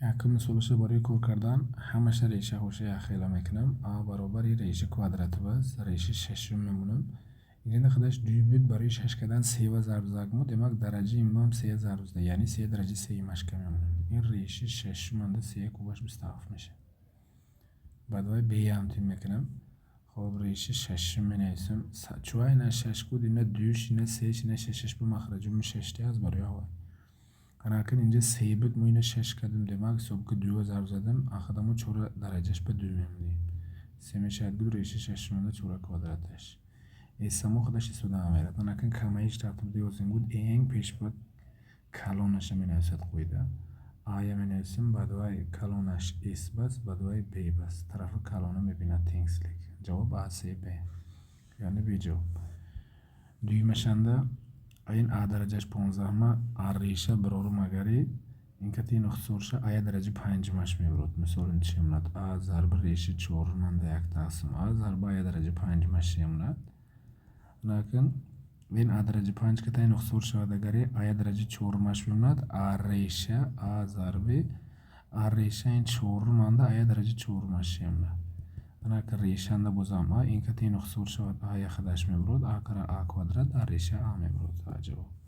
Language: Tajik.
Яким мисолаша барои кор кардан ҳамаша решаҳоши ахела мекунам. А баробари реши квадратив аст. Реши шашум мемонам. Инҷа нахадаш 2 буд барои 6 кардан 3 ва зарб закмо, демак дараҷаи имам 3 зарб зда, яъни 3 дараҷаи 3 машка мемонам. Ин реши шашум анда 3 кубаш 27 меша. Баъд бе амтин мекунам. Хоб реши шашум менависам. Чуа ина 6 буд, ина 2, ина 3, ина 6 бо махраҷуми 6 аст барои ҳава. Канакин инҷа 3 буд, мо ина 6 кардем, демак ҳисоб ки 2 зарб задам, ахадамо 4 дараҷаш ба 2 мемонем. 3 мешавад гуд реши шашум анда 4 квадраташ. Эсамо худаш истода намерад. Канакин камаиш тартиб диёзин гуд эн пешбуд калонаша менависад қоида. Ая менависам, баъдвай калонаш эс бас, баъдвай б бас. Тарафи калона мебинад тенслик. Ҷавоб А, С, Б. Яъни беҷавоб. Дуюмашанда ин А дараҷаш 15 ма, А реша барору магари инкати нухсорша ая дараҷи 5 маш мебурад. Мисол ин чи мемонад? А зарби реши 4 манда 1 тақсим А зарби ая дараҷи 5 маш мемонад. Лакин ин А дараҷи 5 катай нухсор шавад агари ая дараҷи 4 маш мемонад. А реша А зарби А реша ин 4 манда ая дараҷи 4 маш мемонад. Лакин решанда бозам А ин кати нухсор шавад ая хадаш мебурад. А кара А квадрат, А реша А мебурад. Ҷавоб